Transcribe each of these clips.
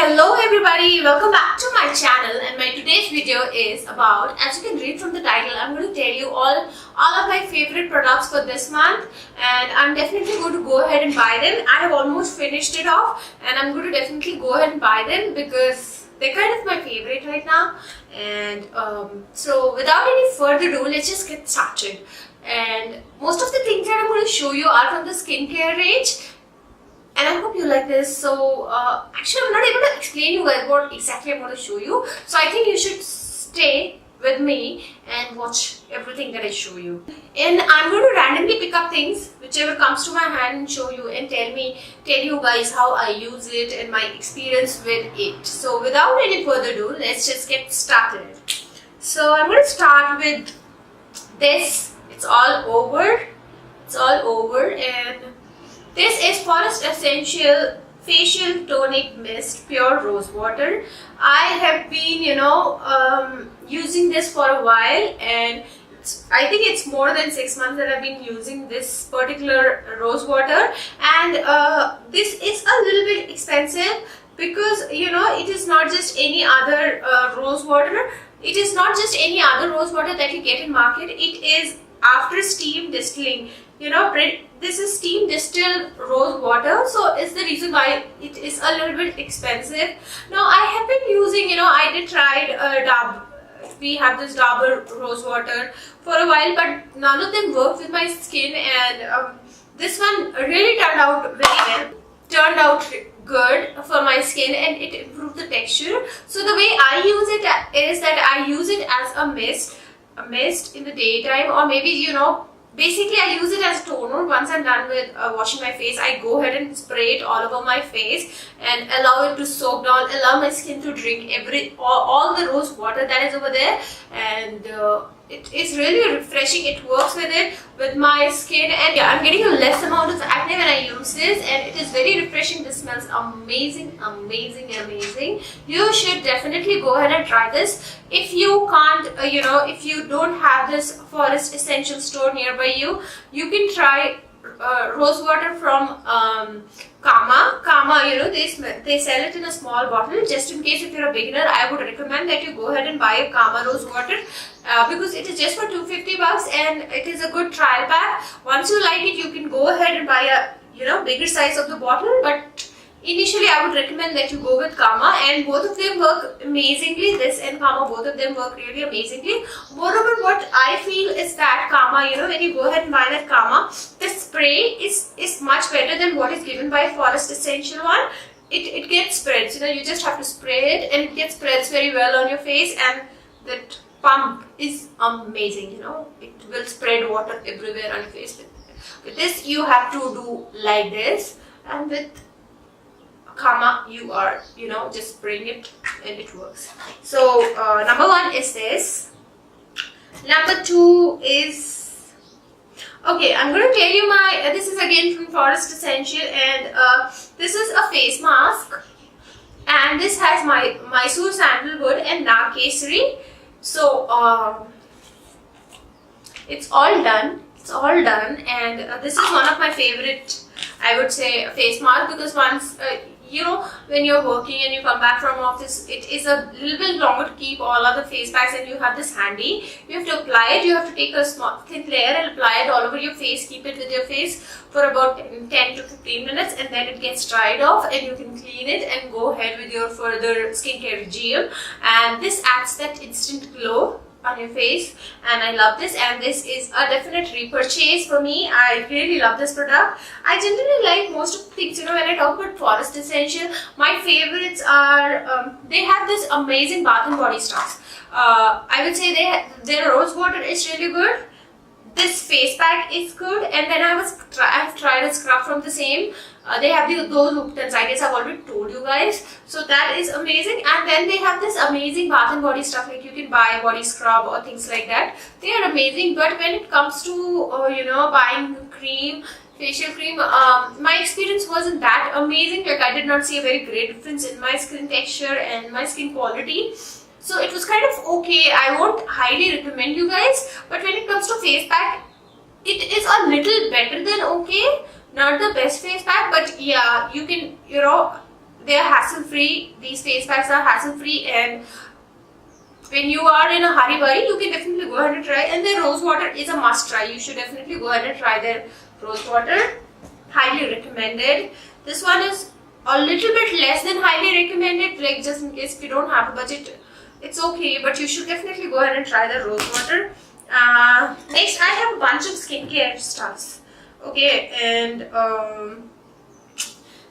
Hello everybody, welcome back to my channel, and my today's video is about, as you can read from the title, I'm going to tell you all of my favorite products for this month, and I'm definitely going to go ahead and buy them. I have almost finished it off and I'm going to definitely go ahead and buy them because they're kind of my favorite right now. And so without any further ado, let's just get started. And most of the things that I'm going to show you are from the skincare range. And I hope you like this. So actually I'm not able to explain you guys what exactly I'm going to show you. So I think you should stay with me and watch everything that I show you. And I'm going to randomly pick up things, whichever comes to my hand, and show you and tell you guys how I use it and my experience with it. So without any further ado, let's just get started. So I'm going to start with this. It's all over. And this is Forest Essential Facial Tonic Mist Pure Rosewater. I have been, using this for a while, and I think it's more than 6 months that I've been using this particular rosewater. And this is a little bit expensive because, it is not just any other rosewater. It is not just any other rosewater that you get in market. It is after steam distilling. This is steam distilled rose water, so it's the reason why it is a little bit expensive. Now I have been using, I did try we have this Dabur rose water for a while, but none of them worked with my skin, and this one really turned out very well. Turned out good for my skin, and it improved the texture. So the way I use it is that I use it as a mist in the daytime, or maybe basically I use it as a toner. Once I'm done with washing my face, I go ahead and spray it all over my face and allow it to soak down, allow my skin to drink all the rose water that is over there, and it is really refreshing. It works with my skin, and yeah, I'm getting a less amount of acne when I use this, and it is very refreshing. This smells amazing. You should definitely go ahead and try this. If you can't, if you don't have this Forest Essential store nearby you, you can try rose water from Kama. They sell it in a small bottle. Just in case if you're a beginner, I would recommend that you go ahead and buy a Kama rose water because it is just for $250 and it is a good trial pack. Once you like it, you can go ahead and buy a bigger size of the bottle, but initially I would recommend that you go with Kama, and both of them work amazingly. This and Kama, both of them work really amazingly. Moreover, what I feel is that Kama, when you go ahead and buy that Kama, the spray is much better than what is given by Forest Essential one. It gets spreads, you just have to spray it, and it gets spreads very well on your face, and that pump is amazing. It will spread water everywhere on your face. With this, you have to do like this, and with Kama, you are, just spraying it and it works. So, number one is this. Number two is, okay, I'm going to tell you this is again from Forest Essential, and this is a face mask, and this has my Mysore Sandalwood and Nagkesari. So, it's all done, and this is one of my favorite, I would say, face mask, because once, when you're working and you come back from office, it is a little bit longer to keep all other face packs, and you have this handy. You have to apply it. You have to take a small thin layer and apply it all over your face. Keep it with your face for about 10 to 15 minutes, and then it gets dried off, and you can clean it and go ahead with your further skincare regime. And this adds that instant glow on your face, and I love this, and this is a definite repurchase for me. I really love this product. I generally like most of the things, when I talk about Forest Essential, my favorites are, they have this amazing bath and body stuff. I would say their rose water is really good. This face pack is good, and then I've tried a scrub from the same. They have those hooked I guess I've already told you guys. So that is amazing. And then they have this amazing bath and body stuff, like you can buy a body scrub or things like that. They are amazing. But when it comes to buying cream, facial cream, my experience wasn't that amazing. Like, I did not see a very great difference in my skin texture and my skin quality. So it was kind of okay. I won't highly recommend you guys. But when it comes to face pack, it is a little better than okay. Not the best face pack, but yeah, you can, they are hassle free. These face packs are hassle free, and when you are in a hurry, you can definitely go ahead and try. And their Rosewater is a must try. You should definitely go ahead and try their Rosewater. Highly recommended. This one is a little bit less than highly recommended, like just in case if you don't have a budget, it's okay, but you should definitely go ahead and try the Rosewater. Next, I have a bunch of skincare stuffs. Okay, and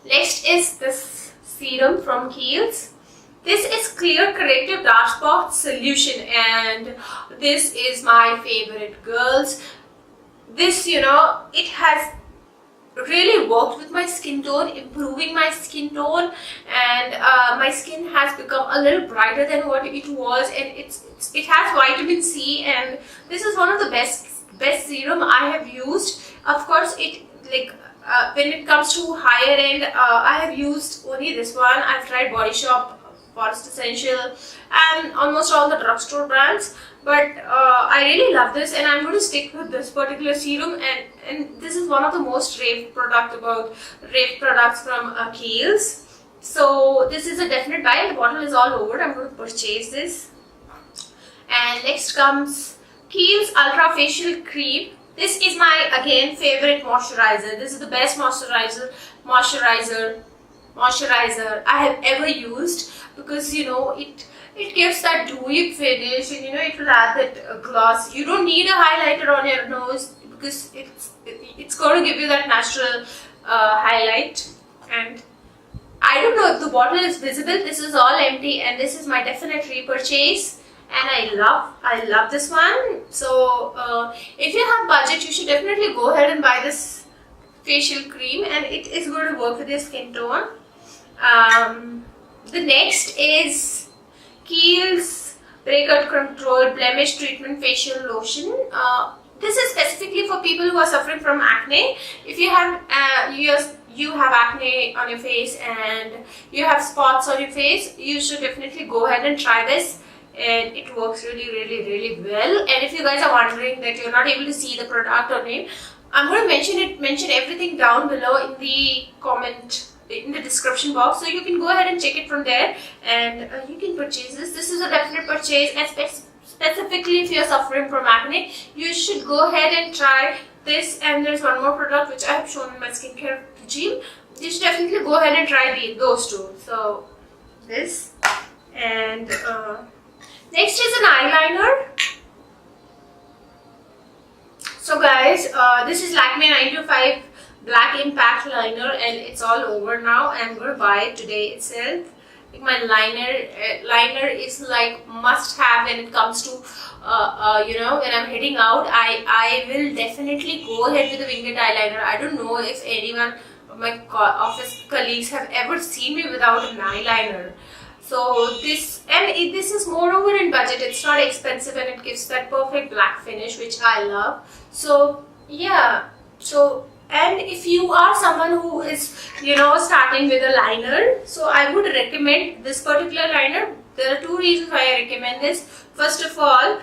next is this serum from KIEHL'S. This is Clear Corrective Dark Spot Solution, and this is my favorite, girls. This, you know, it has really worked with my skin tone, improving my skin tone, and my skin has become a little brighter than what it was, and it has vitamin C, and this is one of the best serum I have used. Of course, it like when it comes to higher end, I have used only this one. I've tried Body Shop, Forest Essential, and almost all the drugstore brands, but I really love this, and I'm going to stick with this particular serum. And this is one of the most raved products from KIEHL'S. So this is a definite buy. The bottle is all over. I'm going to purchase this. And next comes KIEHL'S Ultra Facial Cream. This is my again favorite moisturizer. This is the best moisturizer I have ever used, because you know it gives that dewy finish, and you know it will add that gloss. You don't need a highlighter on your nose because it's going to give you that natural highlight. And I don't know if the bottle is visible. This is all empty, and this is my definite repurchase, and I love this one. So if you have budget, you should definitely go ahead and buy this facial cream, and it is going to work with your skin tone. The next is KIEHL'S Breakout Control Blemish Treatment Facial Lotion. This is specifically for people who are suffering from acne. If you have you have acne on your face and you have spots on your face, you should definitely go ahead and try this, and it works really well. And if you guys are wondering that you're not able to see the product or name, I'm going to mention everything down below in the description box, so you can go ahead and check it from there, and you can purchase this. This is a definite purchase, and specifically if you're suffering from acne, you should go ahead and try this. And there's one more product which I have shown in my skincare regime. You should definitely go ahead and try those two. So this, and next is an eyeliner. So guys, this is LAKME 925 Black Impact Liner, and it's all over now. I'm going to buy it today itself. Like my liner is like must have when it comes to you know, when I'm heading out. I will definitely go ahead with the winged eyeliner. I don't know if anyone of my office colleagues have ever seen me without an eyeliner. So this is moreover in budget. It's not expensive, and it gives that perfect black finish which I love. So yeah, and if you are someone who is, you know, starting with a liner, so I would recommend this particular liner. There are two reasons why I recommend this. First of all,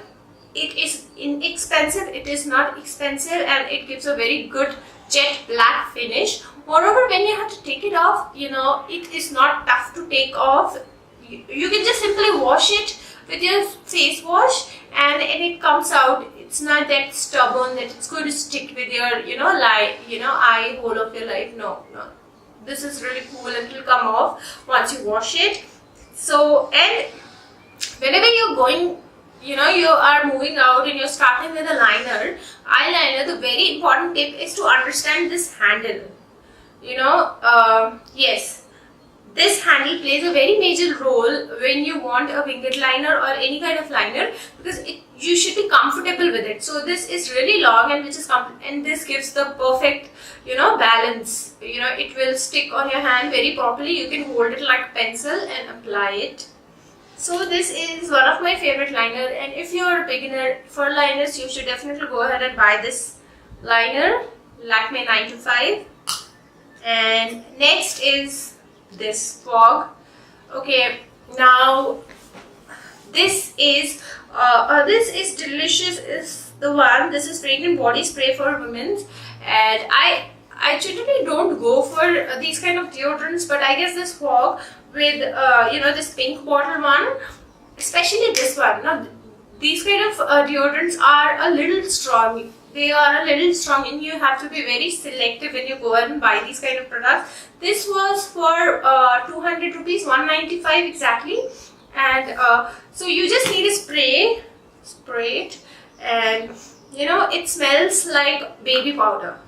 it is inexpensive. It is not expensive, and it gives a very good jet black finish. Moreover, when you have to take it off, you know, it is not tough to take off. You can just simply wash it with your face wash, and it comes out. It's not that stubborn that it's going to stick with your, you know, eye whole of your life. No. This is really cool. It will come off once you wash it. So, and whenever you're going, you know, you are moving out and you're starting with a eyeliner, the very important tip is to understand this handle. You know, yes. This handle plays a very major role when you want a winged liner or any kind of liner, because you should be comfortable with it. So this is really long, and and this gives the perfect, you know, balance. You know, it will stick on your hand very properly. You can hold it like a pencil and apply it. So this is one of my favorite liner, and if you're a beginner for liners, you should definitely go ahead and buy this liner, LAKME 925. And next is this FOGG. Okay, now this is delicious is the one. This is fragrant body spray for women, and I I generally don't go for these kind of deodorants, but I guess this FOGG with you know, this pink bottle one, especially this one. Now these kind of deodorants are a little strong. They are a little strong, and you have to be very selective when you go and buy these kind of products. This was for 200 rupees, 195 exactly. And so you just need a spray it, and you know, it smells like baby powder.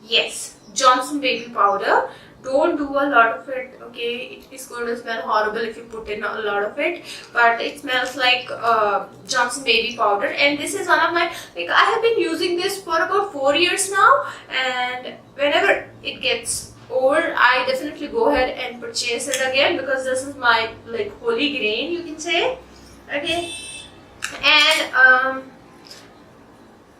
Yes, Johnson baby powder. Don't do a lot of it, okay? It is going to smell horrible if you put in a lot of it, but it smells like Johnson baby powder. And this is one of my, like, I have been using this for about 4 years now, and whenever it gets old, I definitely go ahead and purchase it again, because this is my, like, holy grail, you can say. Okay, and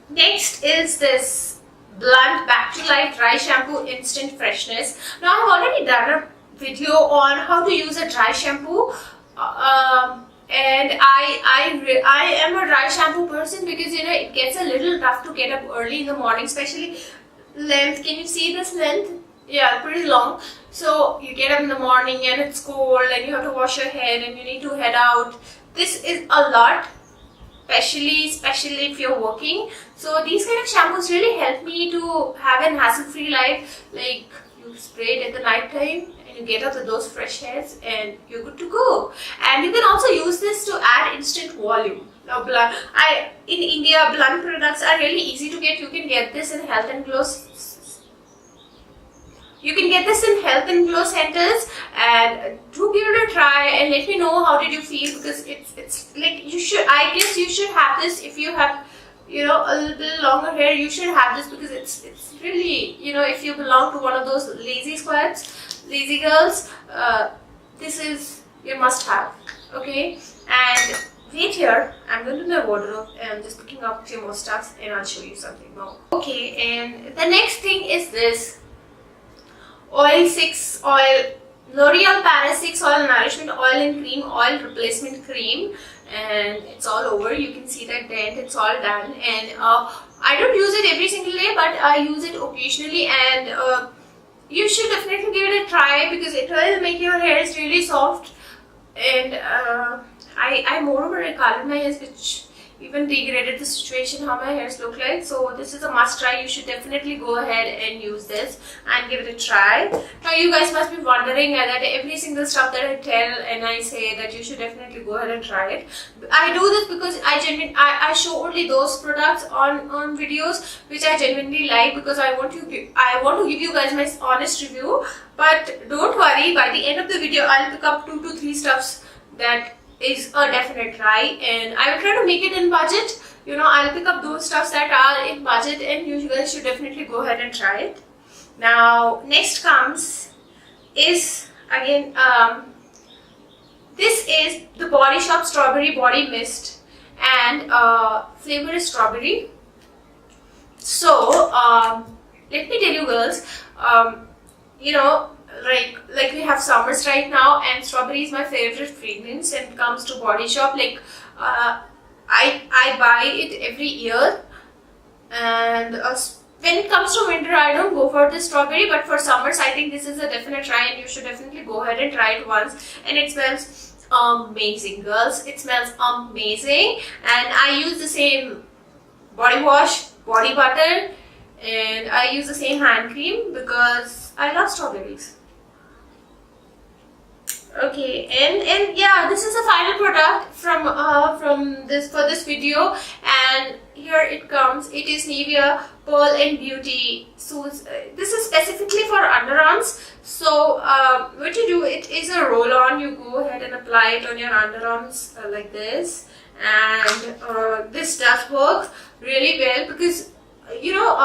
next is this BBLUNT Back to Life Dry Shampoo Instant Freshness. Now I've already done a video on how to use a dry shampoo, and I am a dry shampoo person, because you know, it gets a little tough to get up early in the morning, especially length. Can you see this length? Yeah, pretty long. So you get up in the morning and it's cold and you have to wash your head and you need to head out. This is a lot, especially if you're working. So these kind of shampoos really help me to have an hassle-free life. Like, you spray it at the night time and you get out with those fresh hairs and you're good to go. And you can also use this to add instant volume. Now, in India, BBLUNT products are really easy to get. You can get this in Health and Glow. You can get this in Health and Glow centers, and do give it a try and let me know how did you feel, because it's like, you should, I guess you should have this if you have, you know, a little bit longer hair. You should have this, because it's really, you know, if you belong to one of those lazy squads, lazy girls, this is your must have. Okay, and wait here, I'm going to my wardrobe and I'm just picking up a few more stuffs and I'll show you something more. Okay, and the next thing is this Oil 6 Oil, L'Oreal Paris 6 Oil Nourishment Oil and Cream Oil Replacement Cream, and it's all over. You can see that dent, it's all done. And I don't use it every single day, but I use it occasionally, and you should definitely give it a try, because it will make your hairs really soft. And I moreover colored my hairs, which even degraded the situation how my hairs look like. So this is a must try. You should definitely go ahead and use this and give it a try. Now you guys must be wondering that every single stuff that I tell and I say that you should definitely go ahead and try it. I do this because I show only those products on videos which I genuinely like, because I want to give you guys my honest review. But don't worry, by the end of the video I'll pick up 2 to 3 stuffs that is a definite try, and I will try to make it in budget. You know, I'll pick up those stuffs that are in budget, and you guys should definitely go ahead and try it. Now, next comes is again this is the Body Shop Strawberry Body Mist, and flavor is strawberry. So let me tell you girls, you know, like we have summers right now, and strawberry is my favorite fragrance and it comes to Body Shop. Like I buy it every year, and when it comes to winter I don't go for the strawberry, but for summers I think this is a definite try, and you should definitely go ahead and try it once. And it smells amazing, girls. It smells amazing, and I use the same body wash, body butter, and I use the same hand cream because I love strawberries. Okay, and yeah, this is the final product from this video, and here it comes. It is Nivea Pearl and Beauty. So this is specifically for underarms. So what you do, it is a roll-on. You go ahead and apply it on your underarms like this, and this does work really well, because you know,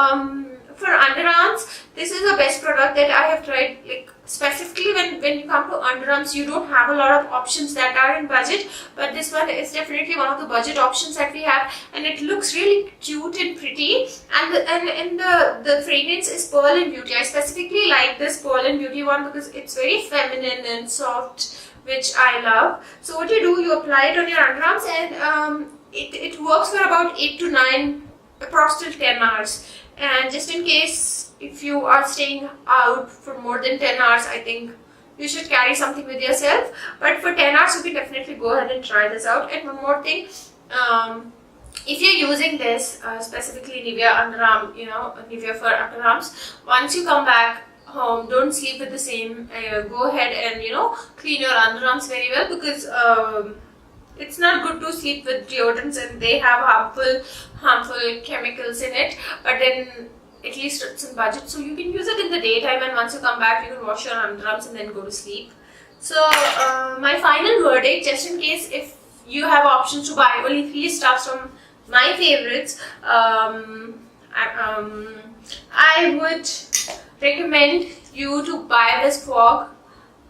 for underarms, this is the best product that I have tried. Like, specifically when you come to underarms, you don't have a lot of options that are in budget, but this one is definitely one of the budget options that we have, and it looks really cute and pretty, and the fragrance is Pearl and Beauty. I specifically like this Pearl and Beauty one because it's very feminine and soft, which I love. So what you do, you apply it on your underarms, and it works for about 8 to 9, approximately 10 hours. And just in case if you are staying out for more than 10 hours, I think you should carry something with yourself. But for 10 hours, you can definitely go ahead and try this out. And one more thing, if you're using this, specifically Nivea Underarm, you know, Nivea for underarms, once you come back home, don't sleep with the same, go ahead and, you know, clean your underarms very well, because it's not good to sleep with deodorants and they have harmful chemicals in it. But then at least it's in budget, so you can use it in the daytime, and once you come back you can wash your underarms and then go to sleep. So my final verdict, just in case if you have options to buy only 3 stuffs from my favorites, I would recommend you to buy this FOGG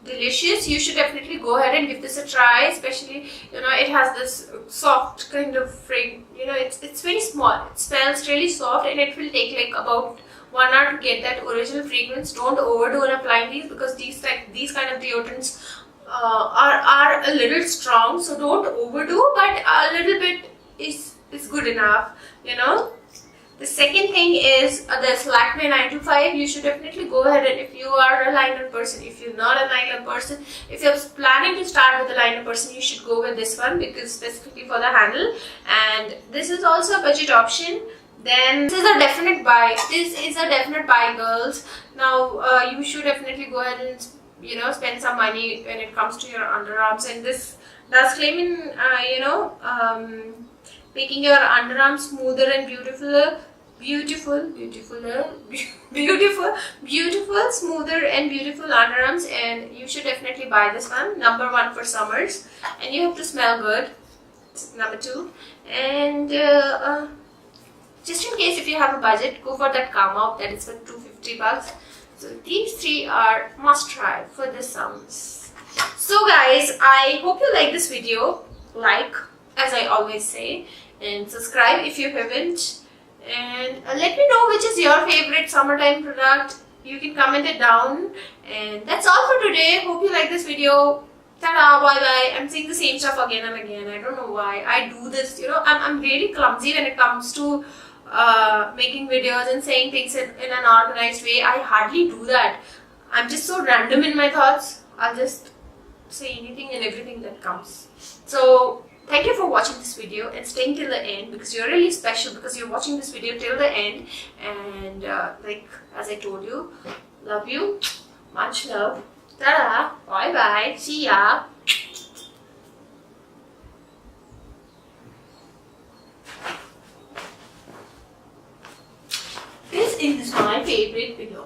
Delicious. You should definitely go ahead and give this a try, especially, you know, it has this soft kind of fragrance, you know, it's very small, it smells really soft, and it will take like about 1 hour to get that original fragrance. Don't overdo in applying these, because these kind of deodorants are a little strong, so don't overdo, but a little bit is good enough, you know. The second thing is this LAKME 925. You should definitely go ahead, and if you are a liner person, if you're not a liner person, if you're planning to start with a liner person, you should go with this one, because specifically for the handle. And this is also a budget option. Then this is a definite buy. This is a definite buy, girls. Now you should definitely go ahead and, you know, spend some money when it comes to your underarms. And this does claim in, you know, making your underarms smoother and beautiful, smoother and beautiful underarms. And you should definitely buy this one. Number 1 for summers, and you have to smell good. Number 2, and just in case if you have a budget, go for that Calm Out, that is for $250. So these 3 are must try for this summers. So guys, I hope you like this video. Like, as I always say, and subscribe if you haven't, and let me know which is your favorite summertime product. You can comment it down. And that's all for today. Hope you like this video. Ta-da, bye bye. I'm saying the same stuff again and again. I don't know why I do this, you know. I'm really clumsy when it comes to making videos and saying things in an organized way. I hardly do that. I'm just so random in my thoughts. I'll just say anything and everything that comes. So thank you for watching this video and staying till the end, because you're really special, because you're watching this video till the end. And like as I told you, love you, much love. Ta-da, bye bye, see ya. This is my favorite video.